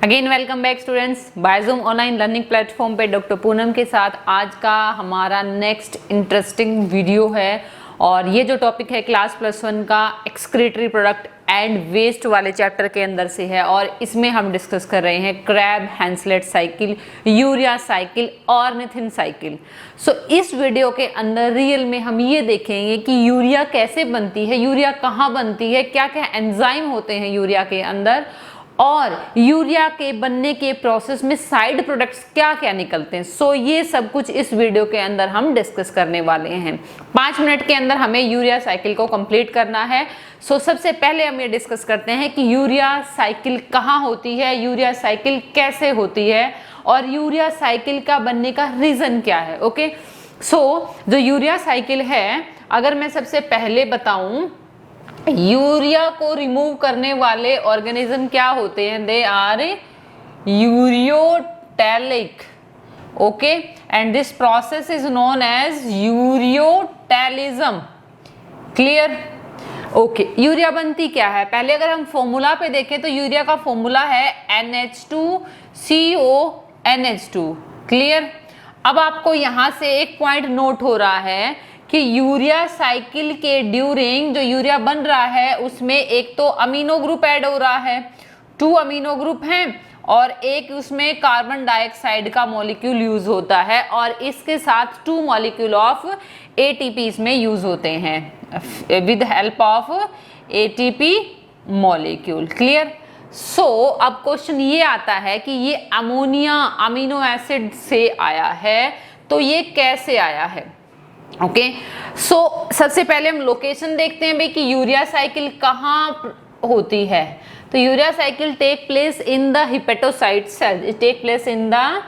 Again welcome back students, बायजूम online learning platform पे doctor Poonam के साथ आज का हमारा नेक्स्ट इंटरेस्टिंग वीडियो है। और ये जो टॉपिक है क्लास +1 का एक्सक्रीटरी प्रोडक्ट एंड वेस्ट वाले चैप्टर के अंदर से है। और इसमें हम डिस्कस कर रहे हैं Krebs Henseleit cycle, urea cycle, ornithine cycle. So इस वीडियो के अंदर रियल में हम ये देखेंगे कि यूरिया कैसे बनती है, यूरिया कहाँ बनती है, क्या क्या एंजाइम होते हैं यूरिया के अंदर, और यूरिया के बनने के प्रोसेस में साइड प्रोडक्ट्स क्या क्या निकलते हैं। सो ये सब कुछ इस वीडियो के अंदर हम डिस्कस करने वाले हैं। 5 मिनट के अंदर हमें यूरिया साइकिल को कंप्लीट करना है। सो सबसे पहले हम ये डिस्कस करते हैं कि यूरिया साइकिल कहाँ होती है, यूरिया साइकिल कैसे होती है, और यूरिया साइकिल का बनने का रीजन क्या है। ओके, सो जो यूरिया साइकिल है, अगर मैं सबसे पहले बताऊं, यूरिया को रिमूव करने वाले ऑर्गेनिज्म क्या होते हैं? They are ureotelic. Okay, and this process is known as ureotelism. Clear? Okay, urea बनती क्या है? पहले अगर हम फॉर्मूला पे देखें तो यूरिया का फॉर्मूला है NH2CONH2। क्लियर? अब आपको यहां से एक पॉइंट नोट हो रहा है कि यूरिया साइकिल के ड्यूरिंग जो यूरिया बन रहा है उसमें एक तो अमीनो ग्रुप ऐड हो रहा है, 2 अमीनो ग्रुप हैं, और एक उसमें कार्बन डाइऑक्साइड का मॉलिक्यूल यूज होता है, और इसके साथ 2 मॉलिक्यूल ऑफ ATP इसमें यूज होते हैं with help of ATP molecule. Clear? So अब क्वेश्चन ये आता है कि ये अमोनिया अमीनो एसिड से आया है, तो ये कैसे आया है? ओके, सो सबसे पहले हम लोकेशन देखते हैं भाई कि यूरिया साइकिल कहाँ होती है। तो urea cycle take place in the hepatocyte cell, it take place in the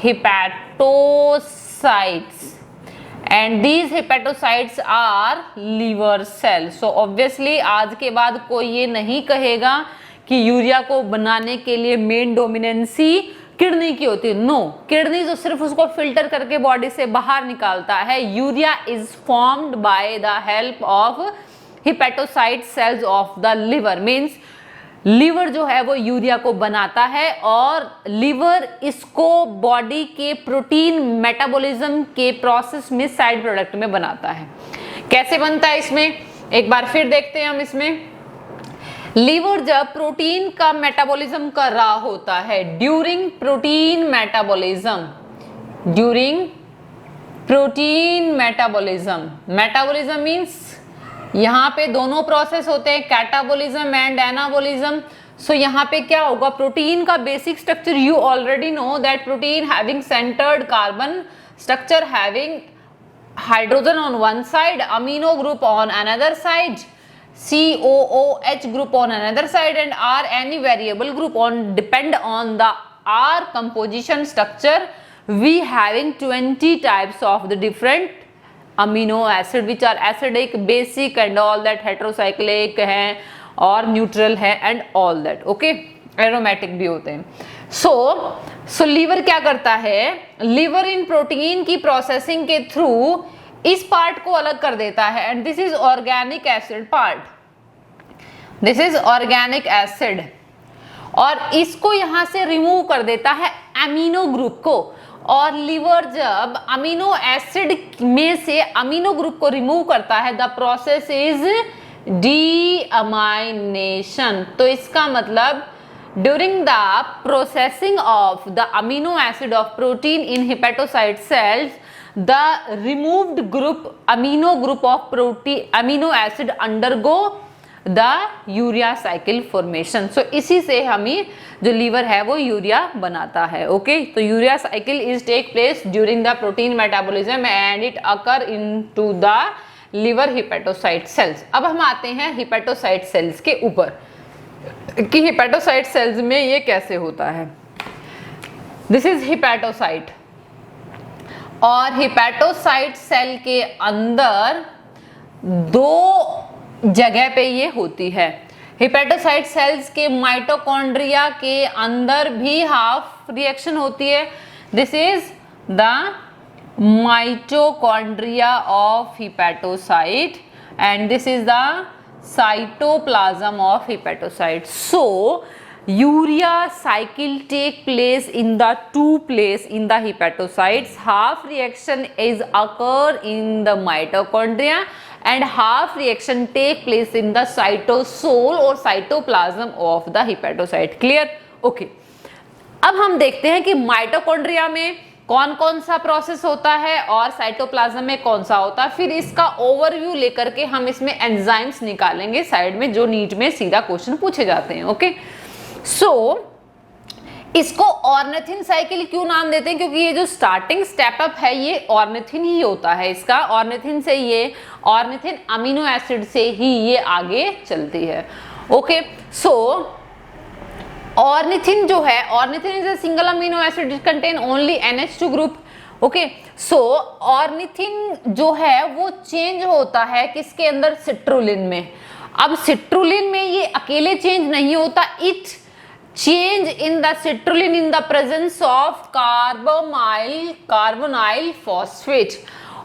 hepatocytes, and these hepatocytes are liver cell. So obviously आज के बाद कोई ये नहीं कहेगा कि यूरिया को बनाने के लिए मेन डोमिनेंसी किडनी की होती है। नो, किडनी जो सिर्फ उसको फिल्टर करके बॉडी से बाहर निकालता है। Urea is formed by the help of hepatocyte cells of the liver. Means liver जो है वो यूरिया को बनाता है, और लिवर इसको बॉडी के प्रोटीन मेटाबॉलिज्म के प्रोसेस में साइड प्रोडक्ट में बनाता है। कैसे बनता है इसमें एक बार फिर देखते हैं हम। इसमें लीवर जब प्रोटीन का मेटाबॉलिज्म कर रहा होता है, during protein metabolism, metabolism means यहाँ पे दोनों प्रोसेस होते हैं, कैटाबॉलिज्म एंड एनाबॉलिज्म। सो यहाँ पे क्या होगा? प्रोटीन का basic structure you already know that protein having centred carbon structure, having hydrogen on one side, amino group on another side, COOH group on another side, and RNA variable group on depend on the R composition structure. We having 20 types of the different amino acid which are acidic, basic and all that, heterocyclic है और neutral है and all that. Okay, aromatic भी होते हैं। So liver क्या करता है? Liver इन protein की प्रोसेसिंग के थ्रू इस पार्ट को अलग कर देता है, and this is organic acid part, this is organic acid, और इसको यहां से रिमूव कर देता है अमीनो ग्रुप को। और लिवर जब अमीनो एसिड में से अमीनो ग्रुप को रिमूव करता है, द प्रोसेस इज डीअमाइनेशन। तो इसका मतलब during the processing of the amino acid of protein in hepatocyte cells, the removed group amino group of protein amino acid undergo the urea cycle formation. So इसी से हमें जो liver है वो urea बनाता है। ओके, तो urea cycle is take place during the protein metabolism and it occur into the liver hepatocyte cells. अब हम आते हैं हिपेटोसाइट सेल्स के ऊपर कि हिपेटोसाइट सेल्स में ये कैसे होता है। दिस इज हिपेटोसाइट, और हिपेटोसाइट सेल के अंदर 2 जगह पे ये होती है। हिपेटोसाइट सेल्स के माइटोकॉन्ड्रिया के अंदर भी हाफ रिएक्शन होती है। This is the mitochondria of hepatocyte and this is the cytoplasm of hepatocyte. So urea cycle take place in the two place in the hepatocytes. Half reaction is occur in the mitochondria and half reaction take place in the cytosol or cytoplasm of the hepatocyte. Clear? Okay. अब हम देखते हैं कि mitochondria में कौन कौन सा process होता है और साइटोप्लाज्म में कौन सा होता है, फिर इसका ओवरव्यू लेकर के हम इसमें एंजाइम्स निकालेंगे साइड में, जो नीट में सीधा क्वेश्चन पूछे जाते हैं. ओके, सो इसको ऑर्निथिन साइकिल क्यों नाम देते हैं? क्योंकि ये जो स्टार्टिंग स्टेप अप है ये ऑर्निथिन ही होता है इसका. ऑर्निथिन से ये ऑर्निथिन अमीनो एसिड से ही ये आगे चलती है. ओके, सो ऑर्निथिन जो है, ornithine is a single amino acid contain only NH2 group. Okay, so ornithine जो है वो चेंज होता है किसके अंदर? सिट्रुलिन में. अब सिट्रुलिन में ये अकेले चेंज नहीं होता, it change in the citrulline in the presence of carbonyl phosphate.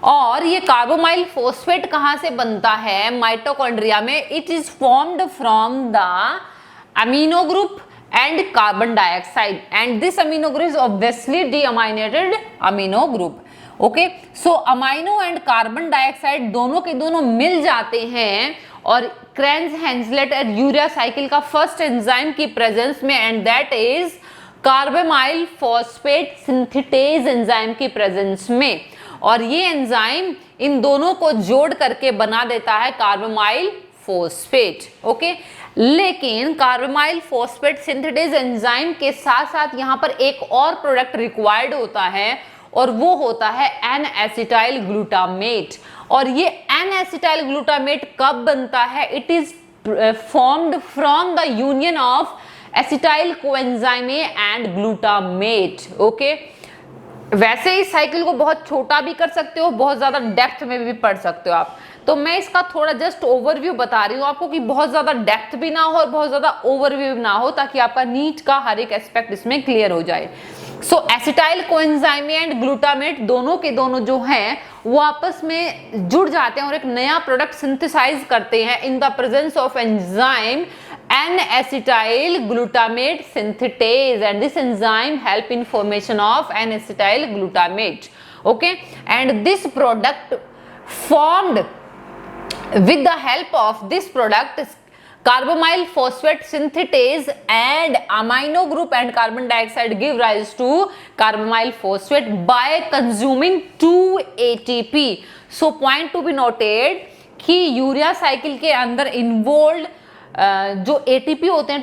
और ये कार्बोनाइल फॉस्फेट कहां से बनता है? माइटोकॉन्ड्रिया में. It is formed from the amino group and carbon dioxide, and this amino group is obviously deaminated amino group. Okay, so amino and carbon dioxide दोनों के दोनों मिल जाते हैं और क्रेन्ज हेंजलेट और यूरिया साइकिल का फर्स्ट एंजाइम की presence में, and that is carbamoyl phosphate synthetase enzyme की प्रेजेंस में. और ये एंजाइम इन दोनों को जोड़ करके बना देता है कार्बामाइल फॉस्फेट. ओके, लेकिन कार्बामाइल फॉस्फेट सिंथेटेज एंजाइम के साथ साथ यहाँ पर एक और प्रोडक्ट रिक्वायर्ड होता है और वो होता है एन एसिटाइल ग्लूटामेट. और ये एन एसिटाइल ग्लूटामेट कब बनता है? It is formed from the union of acetyl coenzyme A and glutamate. Okay, वैसे इस साइकिल को बहुत छोटा भी कर सकते हो, बहुत ज्यादा डेप्थ में भी पढ़ सकते हो आप. तो मैं इसका थोड़ा जस्ट ओवरव्यू बता रही हूँ आपको कि बहुत ज्यादा डेप्थ भी ना हो और बहुत ज्यादा ओवरव्यू ना हो, ताकि आपका नीट का हर एक एस्पेक्ट इसमें क्लियर हो जाए. सो एसिटाइल कोएंजाइम एंड ग्लूटामेट दोनों के दोनों जो हैं वो आपस में जुड़ जाते हैं और एक नया प्रोडक्ट सिंथेसाइज करते हैं इन the presence of enzyme N-acetyl glutamate synthetase, and this enzyme help in formation of N-acetyl glutamate. Okay, and this product formed with the help of this product carbamyl phosphate synthetase and amino group and carbon dioxide give rise to carbamyl phosphate by consuming 2 ATP. So point to be noted कि urea cycle के अंदर involve जो ATP होते हैं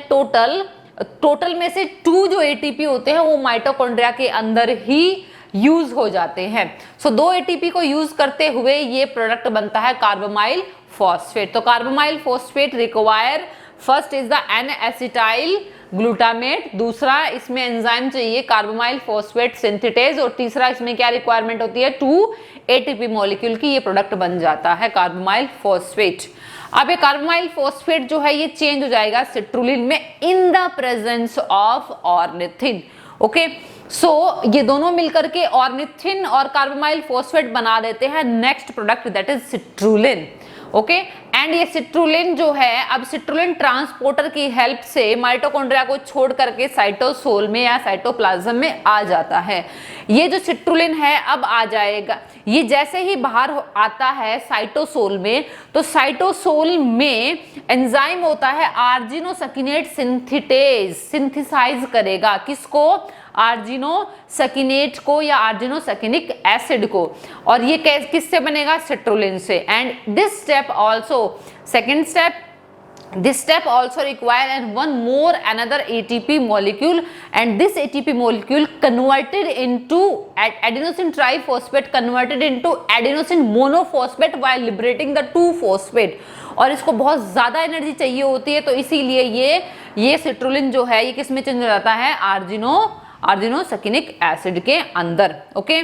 total में से 2 जो ATP होते हैं वो माइटोकॉन्ड्रिया के अंदर ही यूज हो जाते हैं. सो 2 एटीपी को यूज करते हुए ये प्रोडक्ट बनता है कार्बामाइल फॉस्फेट. तो carbamoyl phosphate require first is the N acetyl glutamate, दूसरा इसमें एंजाइम चाहिए कार्बामाइल फॉस्फेट सिंथेटेज, और तीसरा इसमें क्या रिक्वायरमेंट होती है? 2 एटीपी मॉलिक्यूल की ये प्रोडक्ट बन जाता है कार्बामाइल फॉस्फेट. अब ये कार्बामाइल फॉस्फेट जो है ये चेंज हो जाएगा सिट्रुलिन में in the presence of ornithine. Okay, so ये दोनों मिलकर के ऑर्निथिन और कार्बामाइल फॉस्फेट बना देते हैं next product that is citrulline. Okay, and ये सिट्रुलिन जो है, अब सिट्रुलिन ट्रांसपोर्टर की हेल्प से माइटोकॉन्ड्रिया को छोड़ करके साइटोसोल में या साइटोप्लाज्म में आ जाता है. ये जो सिट्रुलिन है अब आ जाएगा, ये जैसे ही बाहर आता है साइटोसोल में, तो साइटोसोल में एंजाइम होता है आर्जिनोसकिनेट सिंथेटेज, सिंथेसाइज करेगा किसको? आर्जिनोसकिनेट को या आर्जिनोसकिनिक एसिड को. और ये किससे बनेगा? सिट्रुलिन से. And this step also, second step, this step also require and one more another ATP molecule, and this ATP molecule converted into adenosine triphosphate converted into adenosine monophosphate while liberating the 2-phosphate. और इसको बहुत ज्यादा energy चाहिए होती है, तो इसीलिए ये सिट्रुलिन जो है ये किस में चेंज हो जाता है? आर्जिनोसकिनिक एसिड के अंदर. Okay,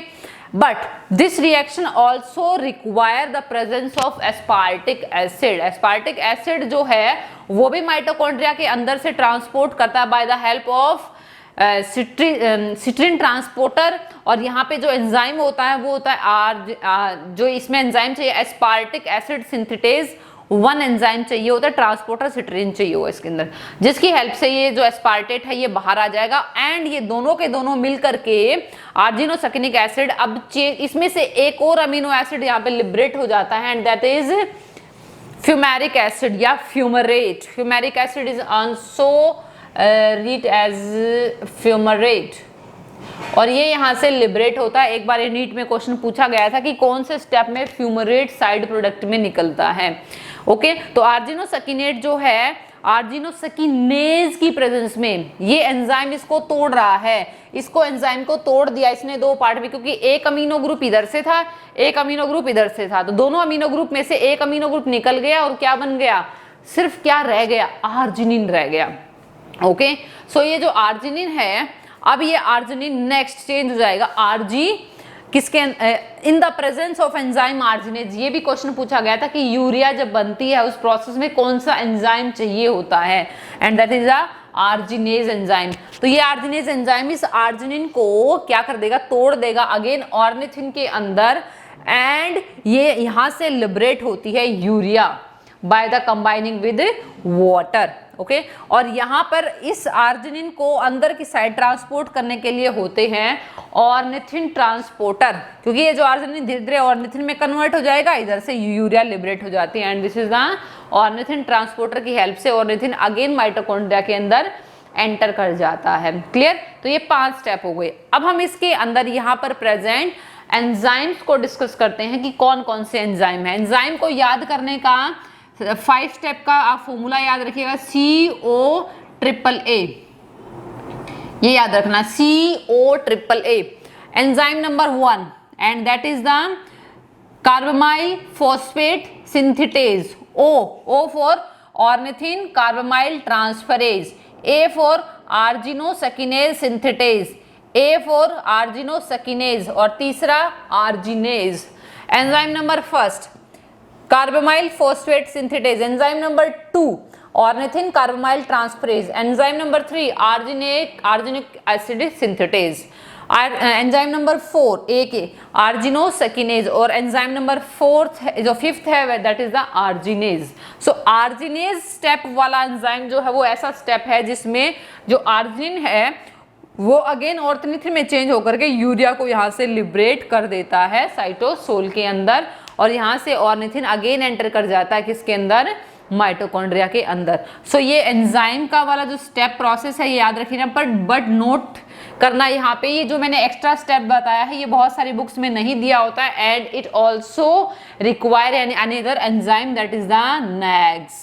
but this reaction also require the presence of aspartic acid. aspartic acid जो है वो भी माइटोकॉन्ड्रिया के अंदर से ट्रांसपोर्ट करता है by the help of citrine transporter. और यहाँ पे जो एंजाइम होता है वो होता है जो इसमें एंजाइम चाहिए aspartic acid synthetase, one enzyme चाहिए होता है, ट्रांसपोर्टर सिट्रीन चाहिए होगा इसके अंदर, जिसकी हेल्प से ये जो एस्पार्टेट है ये बाहर आ जाएगा एंड ये दोनों के दोनों मिल करके आर्जिनोसैकिनिक एसिड, अब इसमें से एक और अमीनो एसिड यहाँ पे लिबरेट हो जाता है and that is fumaric acid या fumarate. Fumaric acid is also read as fumarate और ये यहाँ से लिबरेट होता है। एक बार ये नीट में क्वेश्चन पूछा गया था कि कौन से स्टेप में फ्यूमरेट साइड प्रोडक्ट में निकलता है। ओके, तो आर्जिनोसैकिनेट जो है आर्जिनोसैकिनेज की प्रेजेंस में ये एंजाइम इसको तोड़ रहा है, इसको एंजाइम को तोड़ दिया इसने दो पार्ट में, क्योंकि एक अमीनो ग्रुप इधर से था, एक अमीनो ग्रुप इधर से था, तो दोनों अमीनो ग्रुप में से एक अमीनो ग्रुप निकल गया और क्या बन गया, सिर्फ क्या रह गया, आर्जिनिन रह गया। ओके, सो ये जो आर्जिनिन है, अब ये आर्जिनिन नेक्स्ट चेंज हो जाएगा आरजी किसके, इन the presence of enzyme arginase. ये भी क्वेश्चन पूछा गया था कि यूरिया जब बनती है उस प्रोसेस में कौन सा एंजाइम चाहिए होता है and that is a arginase enzyme. तो ये आर्जिनेज एंजाइम इस आर्जिनिन को क्या कर देगा, तोड़ देगा अगेन ऑर्निथिन के अंदर एंड ये यहां से लिबरेट होती है urea by the combining with water. Okay, और यहाँ पर इस आर्जिनिन को अंदर की साइड ट्रांसपोर्ट करने के लिए होते हैं ऑर्निथिन ट्रांसपोर्टर, क्योंकि ये जो आर्जिनिन धीरे धीरे ऑर्निथिन में कन्वर्ट हो जाएगा, इधर से यूरिया लिबरेट हो जाती है and this is the ornithine transporter की हेल्प से ऑर्निथिन अगेन माइटोकॉन्ड्रिया के अंदर एंटर कर जाता है। क्लियर, तो ये 5 स्टेप हो गए। अब हम इसके अंदर यहाँ पर प्रेजेंट एंजाइम्स को डिस्कस करते हैं कि कौन कौन से एंजाइम है। एंजाइम को याद करने का 5 स्टेप का आप फॉर्मूला याद रखिएगा, COAAA, ये याद रखना, COAAA। Enzyme number 1 and that is the carbamoyl phosphate synthetase, O for ornithine carbamoyl transferase, A for argininosuccinase synthetase, A for argininosuccinase और तीसरा arginase. Enzyme number 1 carbamoyl phosphate synthetase, enzyme number 2 ornithine carbamoyl transferase, enzyme number 3 arginic acid synthetase, enzyme number 4 AK argininosuccinase और enzyme number 4 जो 5th है that is the arginase. So arginase step वाला enzyme जो है वो ऐसा step है जिसमें जो आर्जिनिन है वो अगेन ऑर्निथिन में चेंज होकर के यूरिया को यहाँ से लिबरेट कर देता है साइटोसोल के अंदर और यहाँ से ऑर्निथिन अगेन एंटर कर जाता है किसके अंदर, माइटोकॉन्ड्रिया के अंदर। सो ये एंजाइम का वाला जो स्टेप प्रोसेस है ये याद रखिएगा, बट नोट करना यहाँ पे ये जो मैंने एक्स्ट्रा स्टेप बताया है ये बहुत सारी बुक्स में नहीं दिया होता है and it also require another enzyme that is the NAGS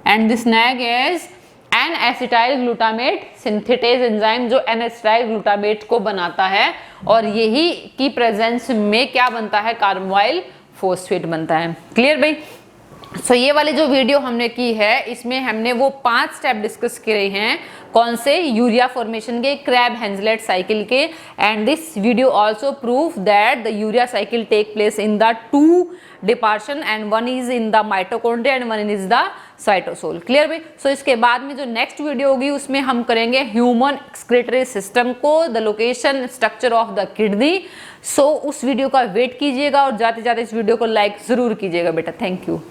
and this NAG is an acetyl glutamate synthetase enzyme जो एन एसिटाइल ग्लूटामेट को बनाता है और यही की प्रेजेंस में क्या बनता है, कार्बामाइल फॉस्फेट बनता है। क्लियर भाई। सो ये वाली जो वीडियो हमने की है इसमें हमने वो 5 स्टेप डिस्कस करे हैं, कौन से, यूरिया फॉर्मेशन के, क्रैब हेंजलेट साइकिल के and this video also prove that the urea cycle take place in the 2 डिपार्शन and 1 is in the mitochondria and 1 is the cytosol. Clear भाई। सो इसके बाद में जो नेक्स्ट वीडियो होगी उसमें हम करेंगे ह्यूमन एक्सक्रीटरी सिस्टम को, the location structure of the kidney. So उस वीडियो का वेट कीजिएगा और जाते जाते इस वीडियो को लाइक जरूर कीजिएगा बेटा। Thank you.